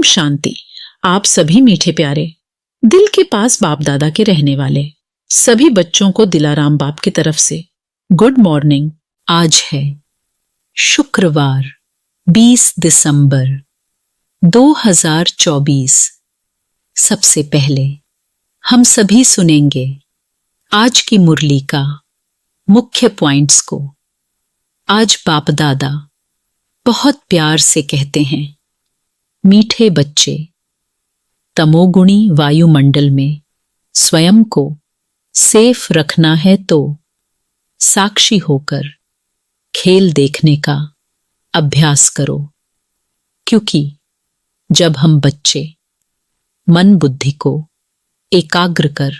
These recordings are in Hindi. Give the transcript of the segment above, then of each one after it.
शांति। आप सभी मीठे प्यारे दिल के पास बाप दादा के रहने वाले सभी बच्चों को दिलाराम बाप की तरफ से गुड मॉर्निंग। आज है शुक्रवार 20 दिसंबर 2024। सबसे पहले हम सभी सुनेंगे आज की मुरली का मुख्य पॉइंट्स को। आज बाप दादा बहुत प्यार से कहते हैं, मीठे बच्चे, तमोगुणी वायुमंडल में स्वयं को सेफ रखना है तो साक्षी होकर खेल देखने का अभ्यास करो। क्योंकि जब हम बच्चे मन बुद्धि को एकाग्र कर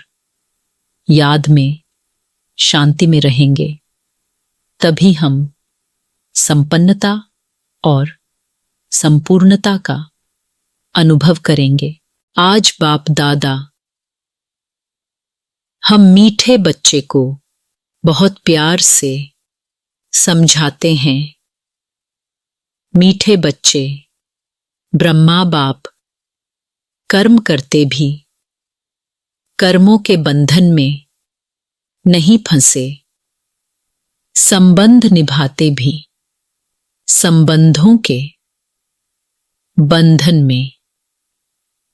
याद में शांति में रहेंगे, तभी हम संपन्नता और संपूर्णता का अनुभव करेंगे। आज बाप दादा हम मीठे बच्चे को बहुत प्यार से समझाते हैं, मीठे बच्चे, ब्रह्मा बाप कर्म करते भी कर्मों के बंधन में नहीं फंसे, संबंध निभाते भी संबंधों के बंधन में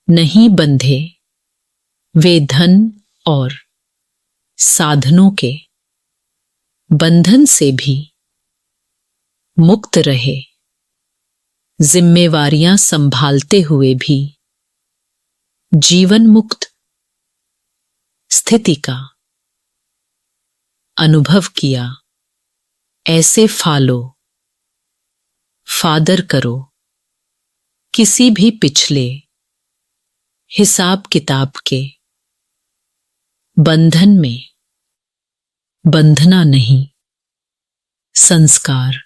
नहीं बंधे। वे धन और साधनों के बंधन से भी मुक्त रहे, जिम्मेवारियां संभालते हुए भी जीवन मुक्त स्थिति का अनुभव किया। ऐसे फादर करो किसी भी पिछले हिसाब किताब के बंधन में बंधना नहीं। संस्कार,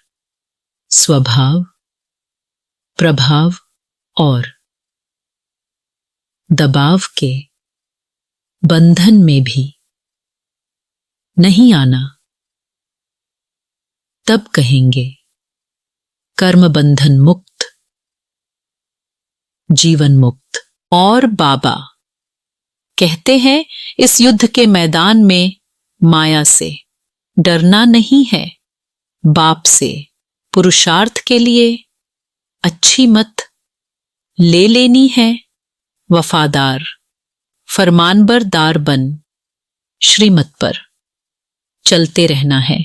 स्वभाव, प्रभाव और दबाव के बंधन में भी नहीं आना। तब कहेंगे कर्म बंधन मुक्त, जीवन मुक्त। और बाबा कहते हैं, इस युद्ध के मैदान में माया से डरना नहीं है, बाप से पुरुषार्थ के लिए अच्छी मत ले लेनी है। वफादार फरमानबरदार बन श्रीमत पर चलते रहना है।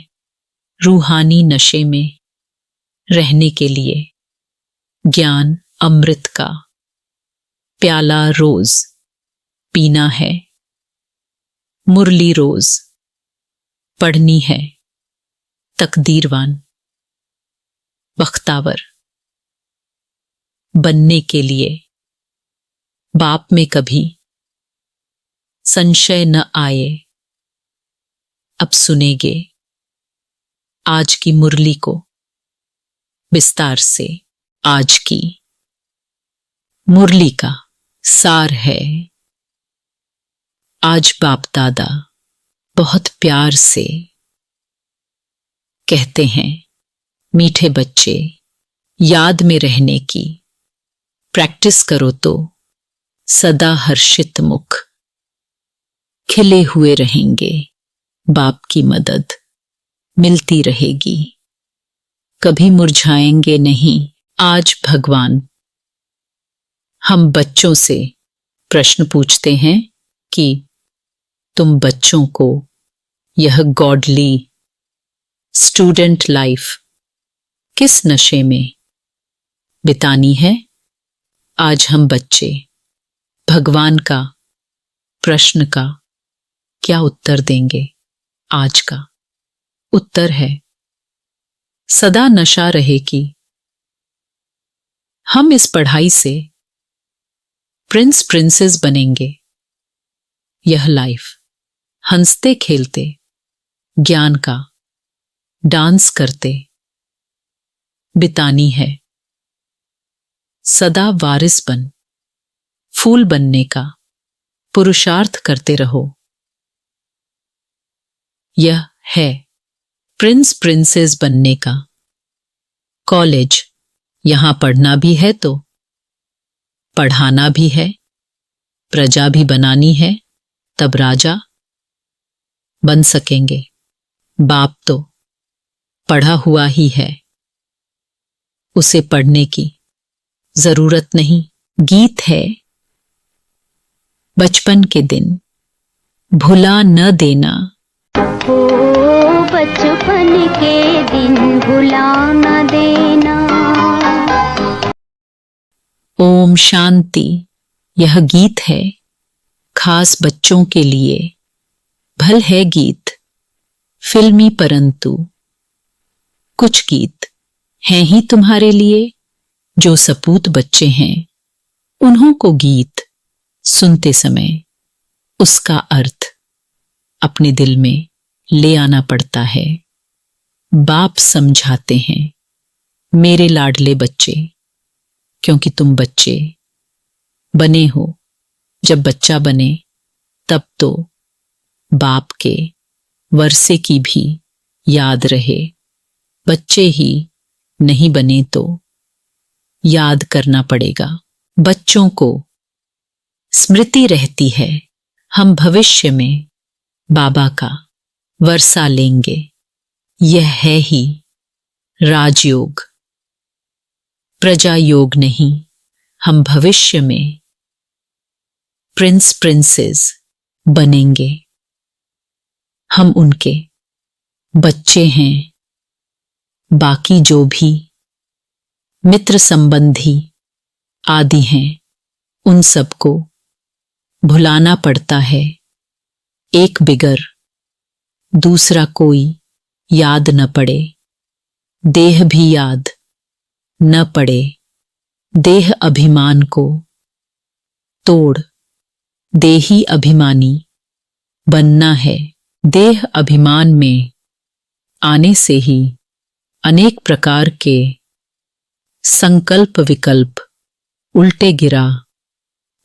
रूहानी नशे में रहने के लिए ज्ञान अमृत का प्याला रोज पीना है, मुरली रोज पढ़नी है। तकदीरवान बख्तावर बनने के लिए बाप में कभी संशय न आए। अब सुनेंगे आज की मुरली को विस्तार से। आज की मुरली का सार है, आज बाप दादा बहुत प्यार से कहते हैं, मीठे बच्चे, याद में रहने की प्रैक्टिस करो तो सदा हर्षित मुख खिले हुए रहेंगे। बाप की मदद मिलती रहेगी, कभी मुरझाएंगे नहीं। आज भगवान हम बच्चों से प्रश्न पूछते हैं कि तुम बच्चों को यह गॉडली स्टूडेंट लाइफ किस नशे में बितानी है। आज हम बच्चे भगवान का प्रश्न का क्या उत्तर देंगे। आज का उत्तर है, सदा नशा रहे कि हम इस पढ़ाई से प्रिंस प्रिंसेस बनेंगे। यह लाइफ हंसते खेलते ज्ञान का डांस करते बितानी है। सदा वारिस बन फूल बनने का पुरुषार्थ करते रहो। यह है प्रिंस प्रिंसेस बनने का कॉलेज। यहां पढ़ना भी है तो पढ़ाना भी है, प्रजा भी बनानी है, तब राजा बन सकेंगे। बाप तो पढ़ा हुआ ही है, उसे पढ़ने की जरूरत नहीं। गीत है बचपन के दिन भुला न देना। ओ बचपन के दिन भुला न देना। ओम शांति। यह गीत है खास बच्चों के लिए। भल है गीत फिल्मी, परंतु कुछ गीत हैं ही तुम्हारे लिए। जो सपूत बच्चे हैं उन्हों को गीत सुनते समय उसका अर्थ अपने दिल में ले आना पड़ता है। बाप समझाते हैं मेरे लाडले बच्चे, क्योंकि तुम बच्चे बने हो। जब बच्चा बने तब तो बाप के वर्षे की भी याद रहे। बच्चे ही नहीं बने तो याद करना पड़ेगा। बच्चों को स्मृति रहती है हम भविष्य में बाबा का वर्षा लेंगे। यह है ही राजयोग, प्रजा योग नहीं। हम भविष्य में प्रिंस प्रिंसेस बनेंगे। हम उनके बच्चे हैं। बाकी जो भी मित्र संबंधी आदि हैं उन सबको भुलाना पड़ता है। एक बिगर दूसरा कोई याद न पड़े, देह भी याद न पड़े। देह अभिमान को तोड़ देही अभिमानी बनना है। देह अभिमान में आने से ही अनेक प्रकार के संकल्प विकल्प उल्टे गिरा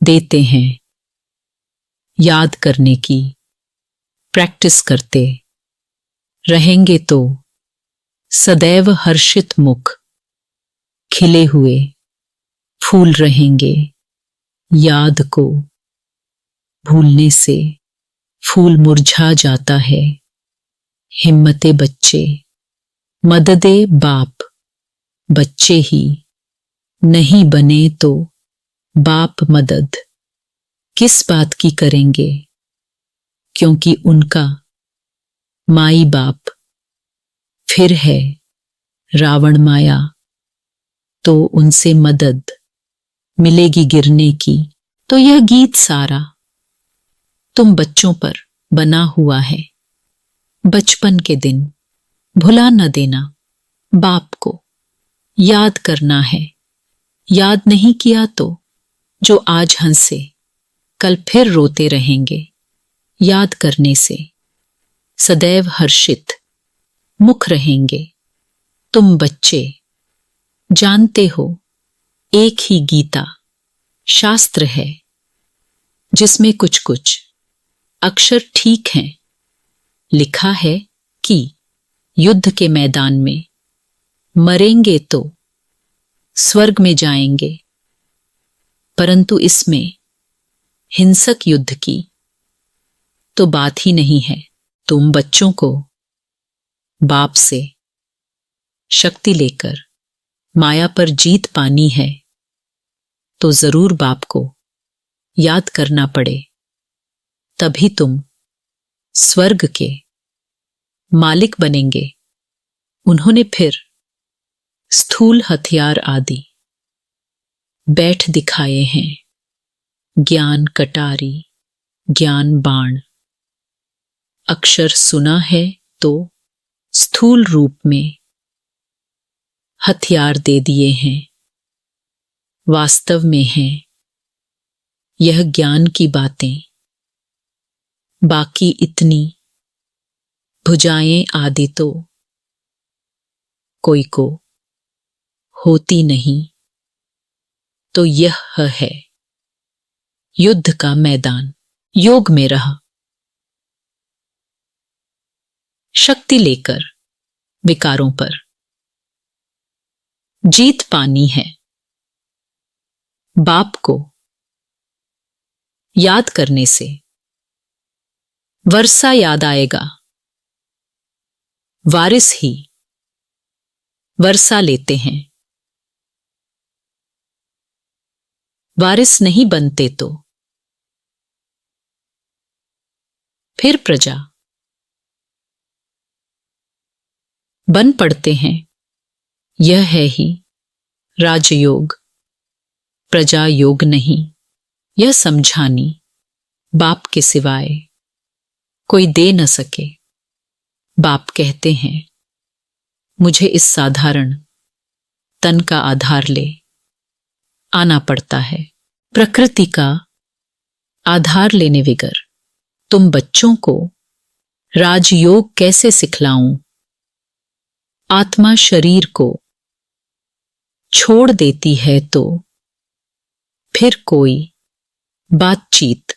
देते हैं। याद करने की प्रैक्टिस करते रहेंगे तो सदैव हर्षित मुख खिले हुए फूल रहेंगे। याद को भूलने से फूल मुरझा जाता है। हिम्मते बच्चे मददे बाप, बच्चे ही नहीं बने तो बाप मदद किस बात की करेंगे, क्योंकि उनका माई बाप फिर है रावण माया। तो उनसे मदद मिलेगी गिरने की। तो यह गीत सारा तुम बच्चों पर बना हुआ है। बचपन के दिन भुला न देना। बाप को याद करना है। याद नहीं किया तो जो आज हंसे कल फिर रोते रहेंगे। याद करने से सदैव हर्षित मुख रहेंगे। तुम बच्चे जानते हो एक ही गीता शास्त्र है जिसमें कुछ कुछ अक्षर ठीक हैं। लिखा है कि युद्ध के मैदान में मरेंगे तो स्वर्ग में जाएंगे, परंतु इसमें हिंसक युद्ध की तो बात ही नहीं है। तुम बच्चों को बाप से शक्ति लेकर माया पर जीत पानी है तो जरूर बाप को याद करना पड़े, तभी तुम स्वर्ग के मालिक बनेंगे। उन्होंने फिर स्थूल हथियार आदि बैठ दिखाए हैं। ज्ञान कटारी, ज्ञान बाण। अक्षर सुना है तो स्थूल रूप में हथियार दे दिए हैं। वास्तव में है यह ज्ञान की बातें। बाकी इतनी भुजाएं आदि तो कोई को होती नहीं। तो यह है युद्ध का मैदान। योग में रह शक्ति लेकर विकारों पर जीत पानी है। बाप को याद करने से वर्षा याद आएगा। वारिस ही वर्षा लेते हैं। वारिस नहीं बनते तो फिर प्रजा बन पड़ते हैं। यह है ही राजयोग, प्रजा योग नहीं। यह समझानी बाप के सिवाय कोई दे न सके। बाप कहते हैं, मुझे इस साधारण तन का आधार ले आना पड़ता है। प्रकृति का आधार लेने विगर तुम बच्चों को राजयोग कैसे सिखलाऊं? आत्मा शरीर को छोड़ देती है तो फिर कोई बातचीत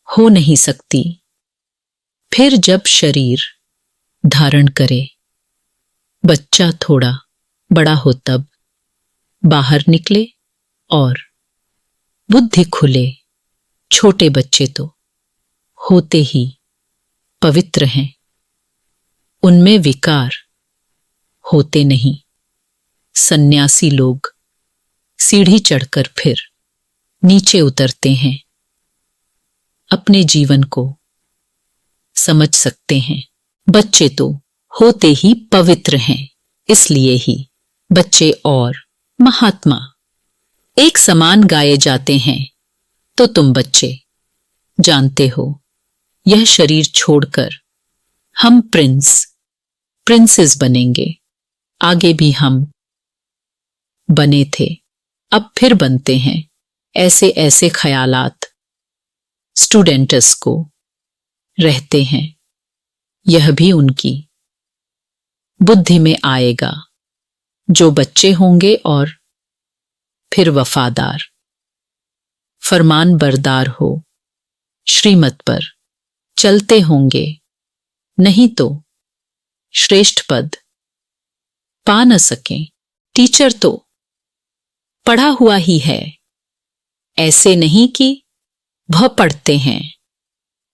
हो नहीं सकती। फिर जब शरीर धारण करे, बच्चा थोड़ा बड़ा हो तब बाहर निकले और बुद्धि खुले। छोटे बच्चे तो होते ही पवित्र हैं, उनमें विकार होते नहीं। सन्यासी लोग सीढ़ी चढ़कर फिर नीचे उतरते हैं, अपने जीवन को समझ सकते हैं। बच्चे तो होते ही पवित्र हैं, इसलिए ही बच्चे और महात्मा एक समान गाए जाते हैं। तो तुम बच्चे जानते हो, यह शरीर छोड़कर हम प्रिंसेस बनेंगे। आगे भी हम बने थे, अब फिर बनते हैं। ऐसे ऐसे ख्यालात स्टूडेंट्स को रहते हैं। यह भी उनकी बुद्धि में आएगा जो बच्चे होंगे और फिर वफादार, फरमान बरदार हो, श्रीमत पर चलते होंगे। नहीं तो श्रेष्ठ पद पा न सकें। टीचर तो पढ़ा हुआ ही है, ऐसे नहीं कि वह पढ़ते हैं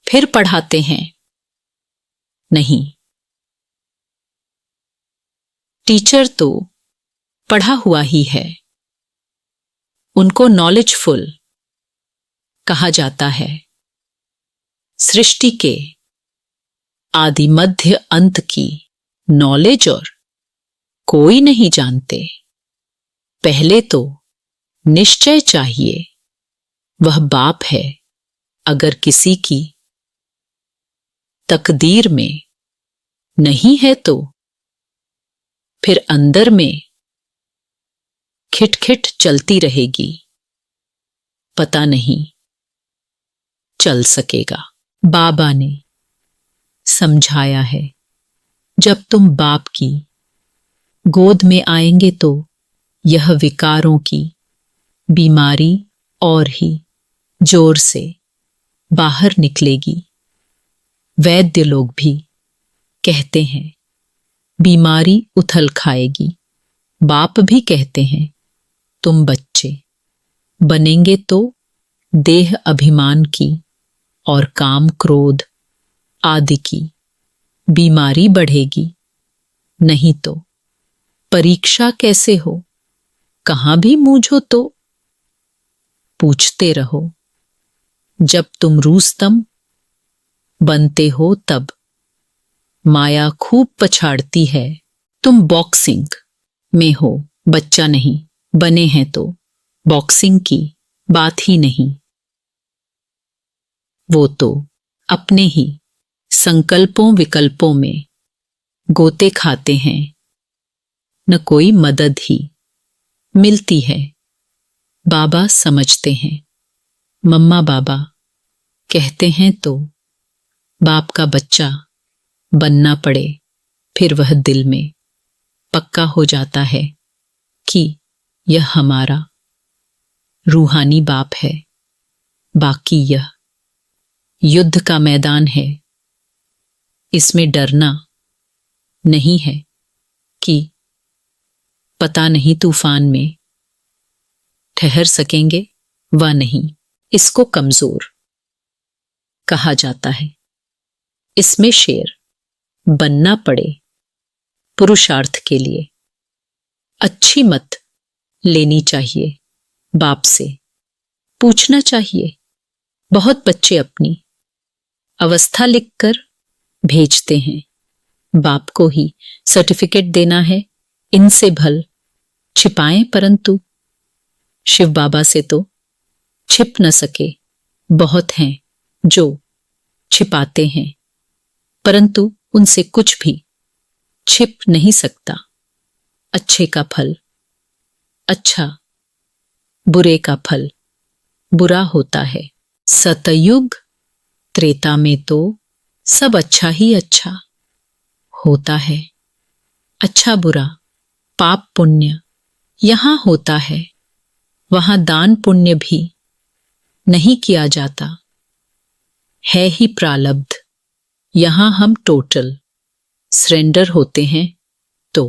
फिर पढ़ाते हैं। नहीं, टीचर तो पढ़ा हुआ ही है, उनको नॉलेजफुल कहा जाता है। सृष्टि के आदि मध्य अंत की नॉलेज और कोई नहीं जानते। पहले तो निश्चय चाहिए, वह बाप है। अगर किसी की तकदीर में नहीं है तो फिर अंदर में खिटखिट चलती रहेगी, पता नहीं चल सकेगा। बाबा ने समझाया है, जब तुम बाप की गोद में आएंगे तो यह विकारों की बीमारी और ही जोर से बाहर निकलेगी। वैद्य लोग भी कहते हैं बीमारी उथल खाएगी। बाप भी कहते हैं तुम बच्चे बनेंगे तो देह अभिमान की और काम क्रोध आदि की बीमारी बढ़ेगी। नहीं तो परीक्षा कैसे हो? कहां भी मूझो तो पूछते रहो। जब तुम रुस्तम बनते हो तब माया खूब पछाड़ती है। तुम बॉक्सिंग में हो, बच्चा नहीं बने हैं तो बॉक्सिंग की बात ही नहीं। वो तो अपने ही संकल्पों विकल्पों में गोते खाते हैं, न कोई मदद ही मिलती है। बाबा समझते हैं, मम्मा बाबा कहते हैं तो बाप का बच्चा बनना पड़े। फिर वह दिल में पक्का हो जाता है कि यह हमारा रूहानी बाप है। बाकी यह युद्ध का मैदान है, इसमें डरना नहीं है कि पता नहीं तूफान में ठहर सकेंगे व नहीं, इसको कमजोर कहा जाता है। इसमें शेर बनना पड़े पुरुषार्थ के लिए। अच्छी मत लेनी चाहिए बाप से, पूछना चाहिए। बहुत बच्चे अपनी अवस्था लिखकर भेजते हैं, बाप को ही सर्टिफिकेट देना है, इनसे भल छिपाएं, परंतु शिव बाबा से तो छिप न सके। बहुत हैं जो छिपाते हैं, परंतु उनसे कुछ भी छिप नहीं सकता। अच्छे का फल अच्छा, बुरे का फल बुरा होता है। सतयुग त्रेता में तो सब अच्छा ही अच्छा होता है। अच्छा बुरा, पाप पुण्य यहां होता है, वहां दान पुण्य भी नहीं किया जाता। है ही प्रालब्ध। यहां हम टोटल सरेंडर होते हैं तो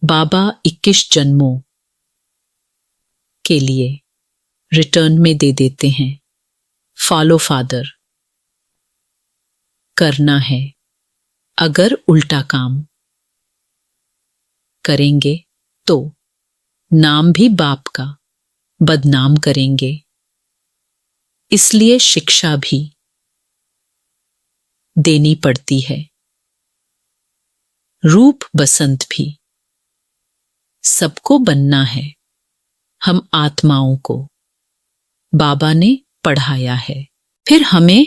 बाबा 21 जन्मों के लिए रिटर्न में दे देते हैं। फॉलो फादर करना है। अगर उल्टा काम करेंगे तो नाम भी बाप का बदनाम करेंगे। इसलिए शिक्षा भी देनी पड़ती है। रूप बसंत भी सबको बनना है। हम आत्माओं को बाबा ने पढ़ाया है, फिर हमें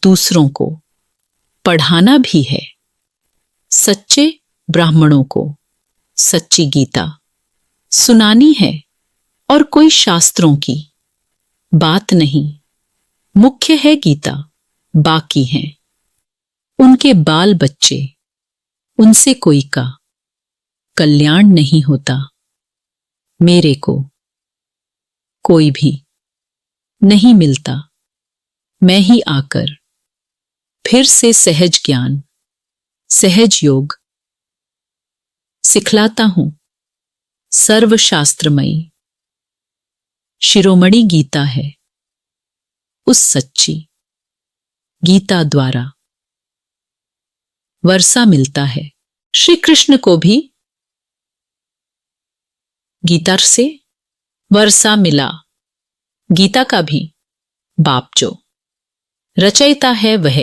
दूसरों को पढ़ाना भी है। सच्चे ब्राह्मणों को सच्ची गीता सुनानी है और कोई शास्त्रों की बात नहीं। मुख्य है गीता, बाकी हैं उनके बाल बच्चे, उनसे कोई का कल्याण नहीं होता। मेरे को कोई भी नहीं मिलता, मैं ही आकर फिर से सहज ज्ञान, सहज योग सिखलाता हूं। सर्वशास्त्रमयी शिरोमणि गीता है, उस सच्ची गीता द्वारा वर्षा मिलता है। श्री कृष्ण को भी गीता से वर्षा मिला। गीता का भी बाप जो रचयिता है वह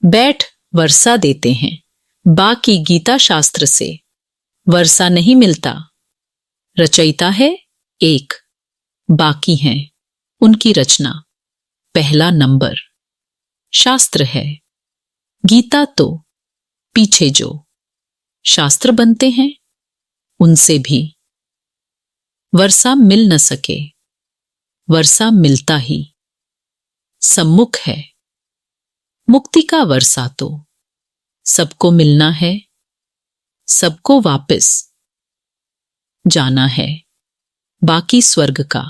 बैठ वर्षा देते हैं। बाकी गीता शास्त्र से वर्षा नहीं मिलता। रचयिता है एक, बाकी हैं उनकी रचना पहला नंबर। शास्त्र है गीता, तो पीछे जो शास्त्र बनते हैं उनसे भी वर्षा मिल न सके। वर्षा मिलता ही सम्मुख है। मुक्ति का वर्षा तो सबको मिलना है, सबको वापस जाना है। बाकी स्वर्ग का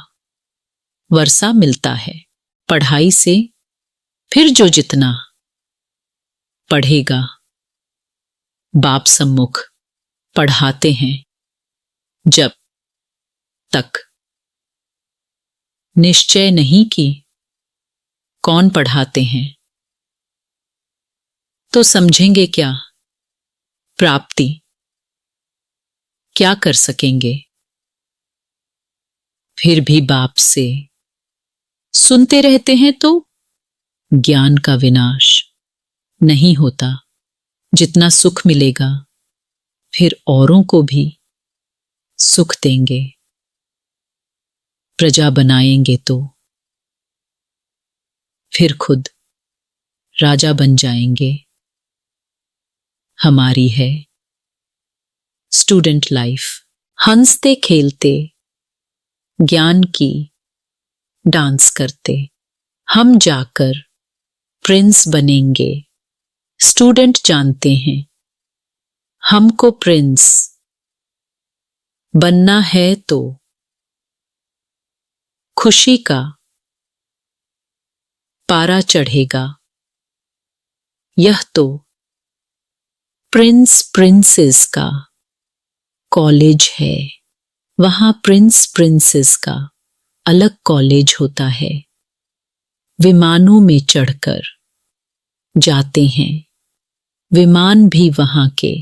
वर्षा मिलता है। पढ़ाई से फिर जो जितना पढ़ेगा, बाप सम्मुख पढ़ाते हैं। जब तक निश्चय नहीं कि कौन पढ़ाते हैं, तो समझेंगे क्या प्राप्ति, क्या कर सकेंगे। फिर भी बाप से सुनते रहते हैं तो ज्ञान का विनाश नहीं होता। जितना सुख मिलेगा फिर औरों को भी सुख देंगे। प्रजा बनाएंगे तो फिर खुद राजा बन जाएंगे। हमारी है स्टूडेंट लाइफ, हंसते खेलते ज्ञान की डांस करते। हम जाकर प्रिंस बनेंगे। स्टूडेंट जानते हैं हमको प्रिंस बनना है, तो खुशी का पारा चढ़ेगा। यह तो प्रिंस प्रिंसेस का कॉलेज है। वहां प्रिंस प्रिंसेस का अलग कॉलेज होता है। विमानों में चढ़कर जाते हैं। विमान भी वहां के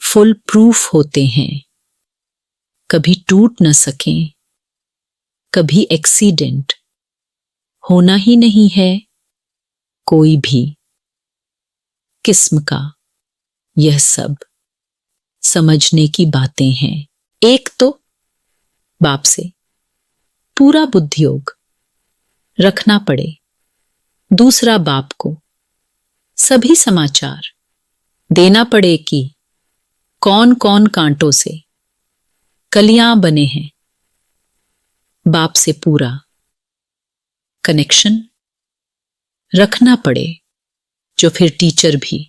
फुल प्रूफ होते हैं। कभी टूट न सकें, कभी एक्सीडेंट होना ही नहीं है कोई भी किस्म का। यह सब समझने की बातें हैं। एक तो बाप से पूरा बुद्धियोग रखना पड़े, दूसरा बाप को सभी समाचार देना पड़े कि कौन कौन कांटों से कलियां बने हैं। बाप से पूरा कनेक्शन रखना पड़े, जो फिर टीचर भी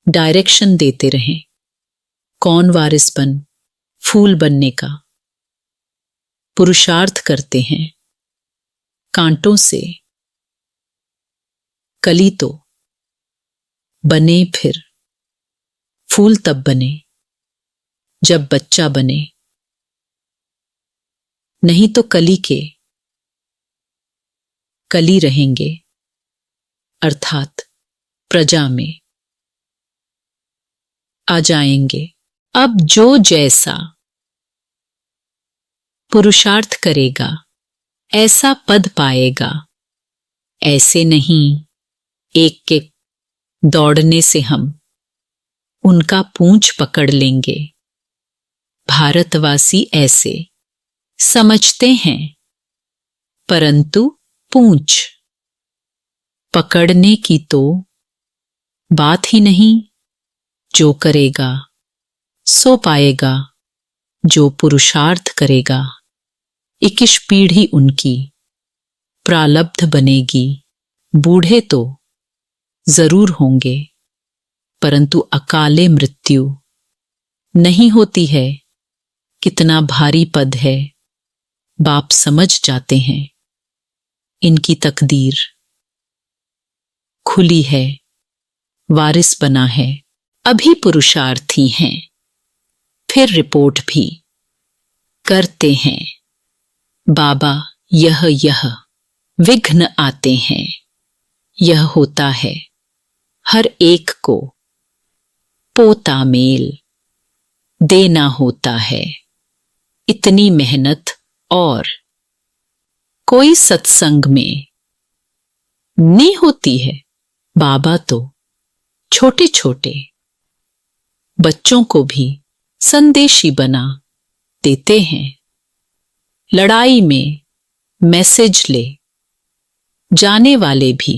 डायरेक्शन देते रहें। कौन वारिस बन फूल बनने का पुरुषार्थ करते हैं। कांटों से कली तो बने, फिर फूल तब बने जब बच्चा बने, नहीं तो कली के कली रहेंगे, अर्थात प्रजा में आ जाएंगे। अब जो जैसा पुरुषार्थ करेगा ऐसा पद पाएगा। ऐसे नहीं एक एक दौड़ने से हम उनका पूंछ पकड़ लेंगे। भारतवासी ऐसे समझते हैं, परंतु पूंछ पकड़ने की तो बात ही नहीं। जो करेगा सो पाएगा, जो पुरुषार्थ करेगा। 21 पीढ़ी उनकी प्रालब्ध बनेगी। बूढ़े तो जरूर होंगे, परंतु अकाले मृत्यु नहीं होती है। कितना भारी पद है, बाप समझ जाते हैं। इनकी तकदीर खुली है, वारिस बना है। अभी पुरुषार्थी हैं, फिर रिपोर्ट भी करते हैं। बाबा यह विघ्न आते हैं। यह होता है हर एक को पोता मेल देना होता है। इतनी मेहनत और कोई सत्संग में नहीं होती है। बाबा तो छोटे छोटे बच्चों को भी संदेशी बना देते हैं। लड़ाई में मैसेज ले जाने वाले भी।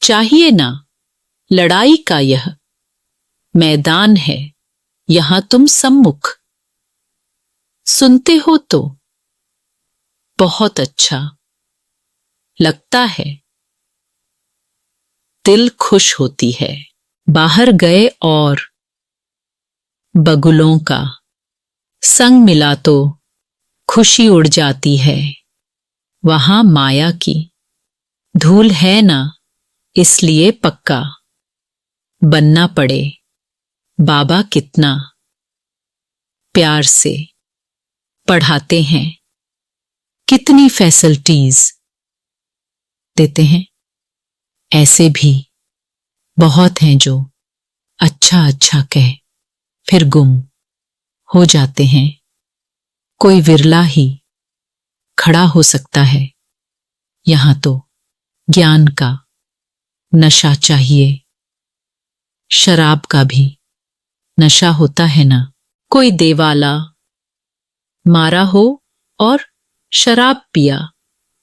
चाहिए ना लड़ाई का यह मैदान है, यहां तुम सम्मुख सुनते हो तो बहुत अच्छा लगता है। दिल खुश होती है। बाहर गए और बगुलों का संग मिला तो खुशी उड़ जाती है। वहां माया की धूल है ना, इसलिए पक्का बनना पड़े। बाबा कितना प्यार से पढ़ाते हैं, कितनी फैसिलिटीज देते हैं। ऐसे भी बहुत हैं जो अच्छा अच्छा कह फिर गुम हो जाते हैं। कोई विरला ही खड़ा हो सकता है। यहां तो ज्ञान का नशा चाहिए। शराब का भी नशा होता है ना। कोई देवाला मारा हो और शराब पिया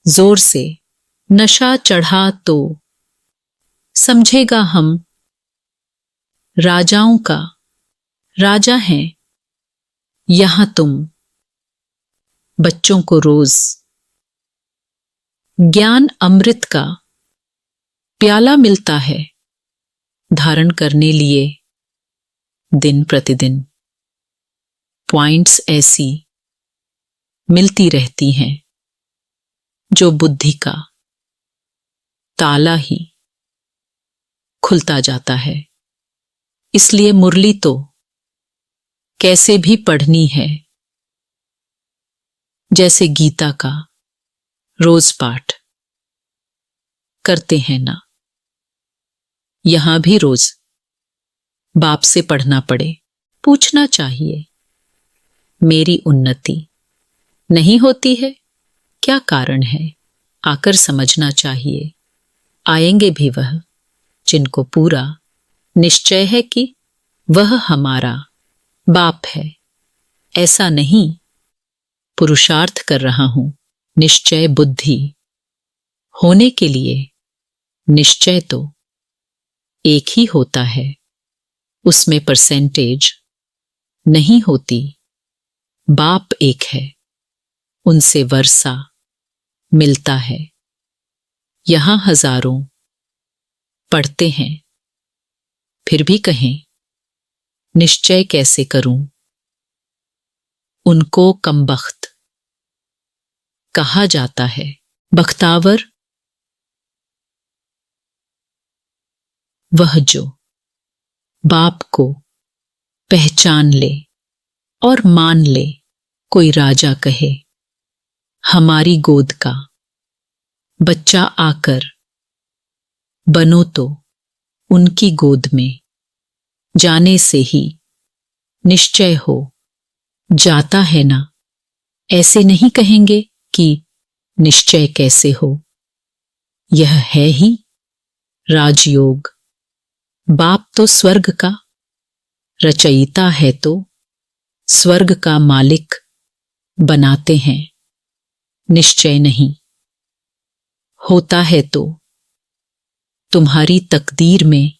जोर से, नशा चढ़ा तो समझेगा हम राजाओं का राजा हैं। यहां तुम बच्चों को रोज ज्ञान अमृत का प्याला मिलता है धारण करने लिए। दिन प्रतिदिन पॉइंट्स ऐसी मिलती रहती हैं जो बुद्धि का ताला ही खुलता जाता है। इसलिए मुरली तो कैसे भी पढ़नी है। जैसे गीता का रोज पाठ करते हैं ना, यहां भी रोज बाप से पढ़ना पड़े, पूछना चाहिए, मेरी उन्नति नहीं होती है, क्या कारण है, आकर समझना चाहिए। आएंगे भी वह जिनको पूरा निश्चय है कि वह हमारा बाप है। ऐसा नहीं पुरुषार्थ कर रहा हूं, निश्चय बुद्धि होने के लिए निश्चय तो एक ही होता है, उसमें परसेंटेज नहीं होती। बाप एक है, उनसे वर्षा मिलता है। यहां हजारों पढ़ते हैं, फिर भी कहें निश्चय कैसे करूं। उनको कमबख्त कहा जाता है। बख्तावर वह जो बाप को पहचान ले और मान ले। कोई राजा कहे हमारी गोद का बच्चा आकर बनो तो उनकी गोद में जाने से ही निश्चय हो जाता है ना। ऐसे नहीं कहेंगे कि निश्चय कैसे हो, यह है ही राजयोग। बाप तो स्वर्ग का रचयिता है, तो स्वर्ग का मालिक बनाते हैं। निश्चय नहीं होता है तो तुम्हारी तकदीर में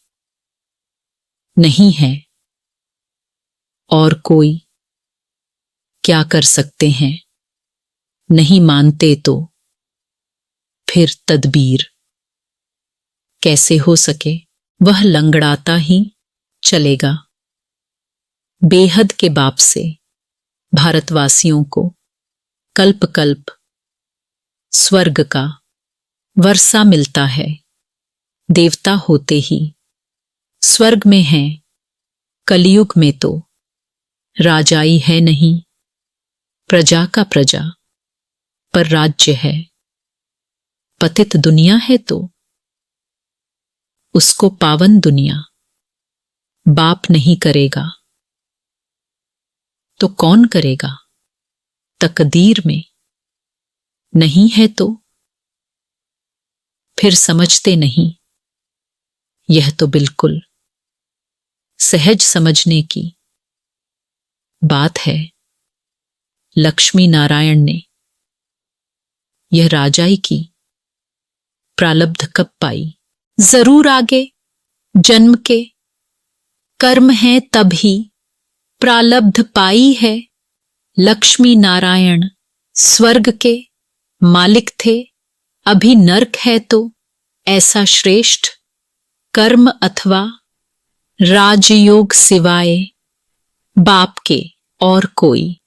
नहीं है, और कोई क्या कर सकते हैं। नहीं मानते तो फिर तदबीर कैसे हो सके। वह लंगड़ाता ही चलेगा। बेहद के बाप से भारतवासियों को कल्प कल्प स्वर्ग का वर्षा मिलता है। देवता होते ही स्वर्ग में हैं, कलयुग में तो राजाई है नहीं। प्रजा का प्रजा पर राज्य है। पतित दुनिया है तो उसको पावन दुनिया बाप नहीं करेगा तो कौन करेगा। तकदीर में नहीं है तो फिर समझते नहीं। यह तो बिल्कुल सहज समझने की बात है। लक्ष्मी नारायण ने यह राजाई की प्रालब्ध कब पाई। जरूर आगे जन्म के कर्म हैं तभी प्रालब्ध पाई है। लक्ष्मी नारायण स्वर्ग के मालिक थे, अभी नरक है तो ऐसा श्रेष्ठ कर्म अथवा राजयोग सिवाय बाप के और कोई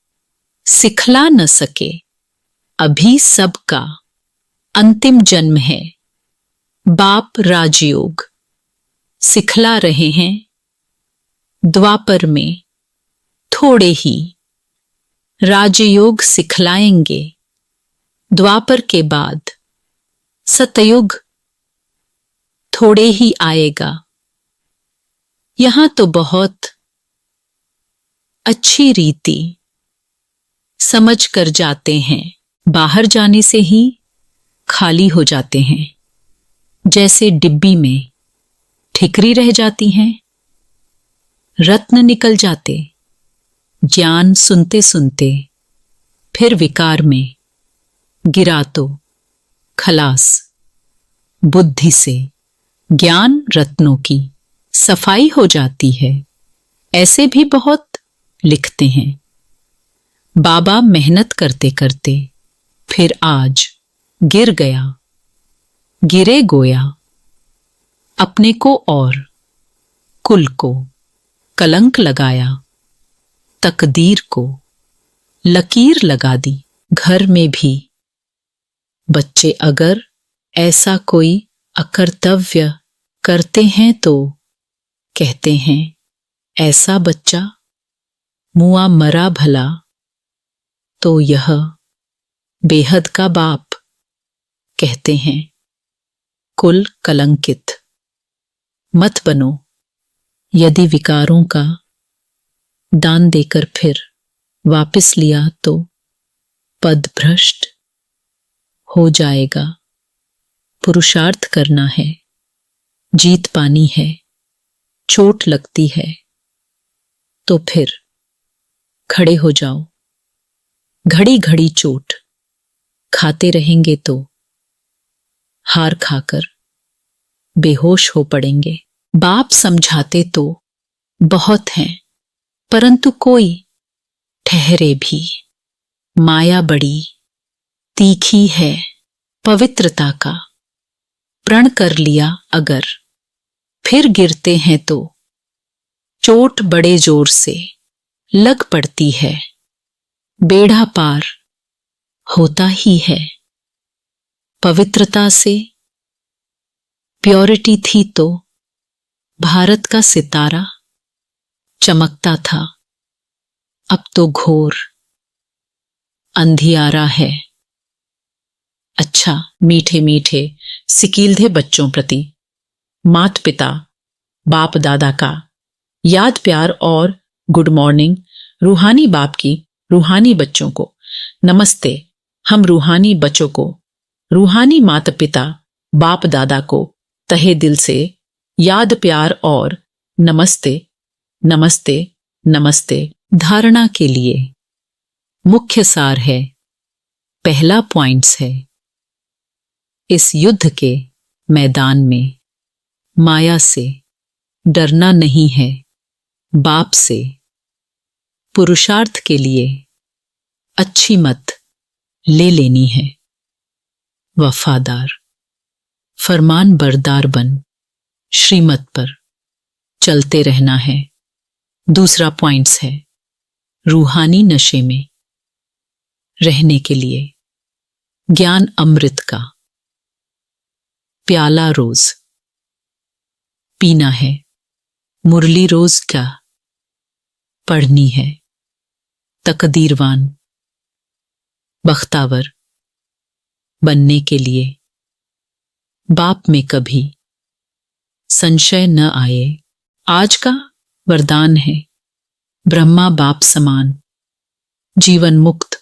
सिखला न सके। अभी सबका अंतिम जन्म है। बाप राजयोग सिखला रहे हैं। द्वापर में थोड़े ही राजयोग सिखलाएंगे। द्वापर के बाद सतयुग थोड़े ही आएगा। यहां तो बहुत अच्छी रीति समझ कर जाते हैं। बाहर जाने से ही खाली हो जाते हैं। जैसे डिब्बी में ठिकरी रह जाती हैं, रत्न निकल जाते। ज्ञान सुनते सुनते फिर विकार में गिरा तो खलास। बुद्धि से ज्ञान रत्नों की सफाई हो जाती है। ऐसे भी बहुत लिखते हैं। बाबा मेहनत करते करते फिर आज गिर गया। गिरे गोया अपने को और कुल को कलंक लगाया। तकदीर को लकीर लगा दी। घर में भी बच्चे अगर ऐसा कोई अकर्तव्य करते हैं तो कहते हैं ऐसा बच्चा मुआ मरा भला। तो यह बेहद का बाप कहते हैं कुल कलंकित। मत बनो यदि विकारों का दान देकर फिर वापस लिया तो पद भ्रष्ट हो जाएगा। पुरुषार्थ करना है, जीत पानी है, चोट लगती है तो फिर खड़े हो जाओ। घड़ी घड़ी चोट खाते रहेंगे तो हार खाकर बेहोश हो पड़ेंगे। बाप समझाते तो बहुत हैं, परंतु कोई ठहरे भी। माया बड़ी तीखी है पवित्रता का, प्रण कर लिया अगर फिर गिरते हैं तो चोट बड़े जोर से लग पड़ती है। बेड़ा पार होता ही है। पवित्रता से प्योरिटी थी तो भारत का सितारा चमकता था। अब तो घोर अंधियारा है। अच्छा, मीठे मीठे सिकीलधे बच्चों प्रति माता पिता बाप दादा का याद प्यार और गुड मॉर्निंग। रूहानी बाप की रूहानी बच्चों को नमस्ते। हम रूहानी बच्चों को रूहानी माता पिता बाप दादा को तहे दिल से याद प्यार और नमस्ते नमस्ते नमस्ते। धारणा के लिए मुख्य सार है, पहला पॉइंट्स है, इस युद्ध के मैदान में माया से डरना नहीं है, बाप से। पुरुषार्थ के लिए अच्छी मत ले लेनी है। वफादार फरमान बरदार बन श्रीमत पर चलते रहना है। दूसरा पॉइंट्स है, रूहानी नशे में रहने के लिए ज्ञान अमृत का प्याला रोज पीना है। मुरली रोज क्या पढ़नी है। तकदीरवान बख्तावर बनने के लिए बाप में कभी संशय न आए। आज का वरदान है, ब्रह्मा बाप समान जीवन मुक्त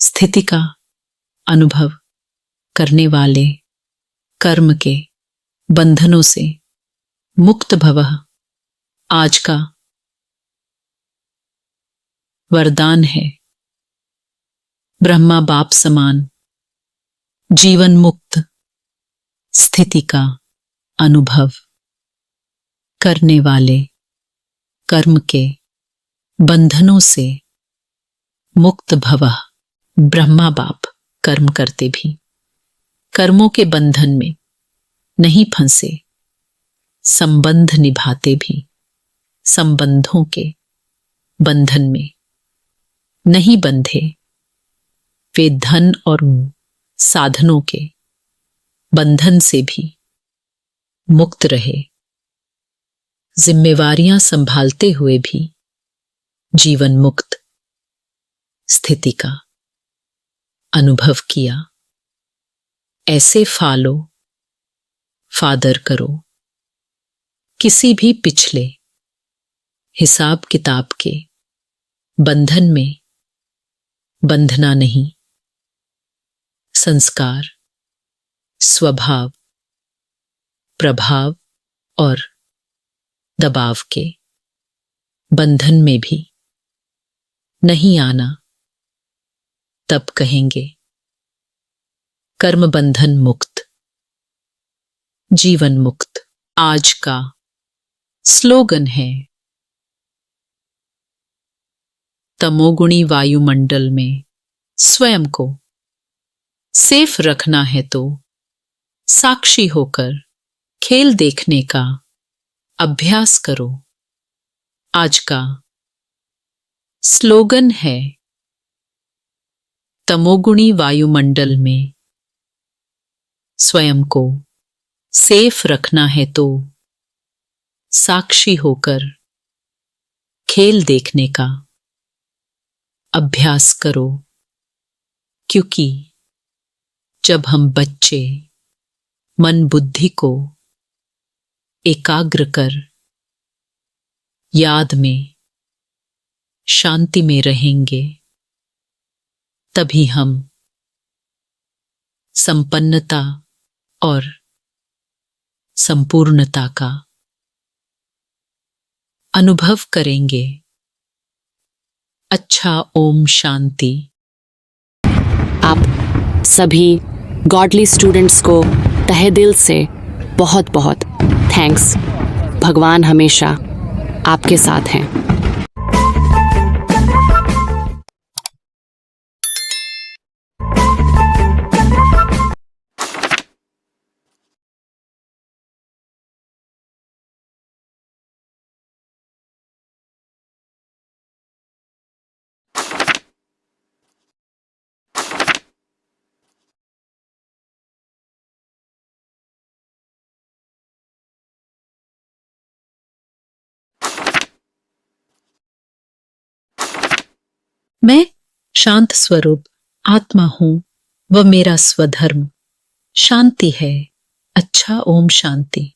स्थिति का अनुभव करने वाले, कर्म के बंधनों से मुक्त भवः। आज का वरदान है, ब्रह्मा बाप समान जीवन मुक्त स्थिति का अनुभव करने वाले, कर्म के बंधनों से मुक्त भवः। ब्रह्मा बाप कर्म करते भी कर्मों के बंधन में नहीं फंसे, संबंध निभाते भी संबंधों के बंधन में नहीं बंधे। वे धन और साधनों के बंधन से भी मुक्त रहे। जिम्मेवारियां संभालते हुए भी जीवन मुक्त स्थिति का अनुभव किया। ऐसे फालो फादर करो, किसी भी पिछले हिसाब किताब के बंधन में बंधना नहीं। संस्कार, स्वभाव, प्रभाव और दबाव के बंधन में भी नहीं आना। तब कहेंगे कर्म बंधन मुक्त, जीवन मुक्त। आज का स्लोगन है, तमोगुणी वायुमंडल में स्वयं को सेफ रखना है तो साक्षी होकर खेल देखने का अभ्यास करो। आज का स्लोगन है, तमोगुणी वायुमंडल में स्वयं को सेफ रखना है तो साक्षी होकर खेल देखने का अभ्यास करो। क्योंकि जब हम बच्चे मन बुद्धि को एकाग्र कर याद में शांति में रहेंगे, तभी हम संपन्नता और संपूर्णता का अनुभव करेंगे। अच्छा, ओम शांति। आप सभी गॉडली स्टूडेंट्स को तहे दिल से बहुत बहुत थैंक्स। भगवान हमेशा आपके साथ हैं। मैं शांत स्वरूप आत्मा हूं व मेरा स्वधर्म शांति है। अच्छा, ओम शांति।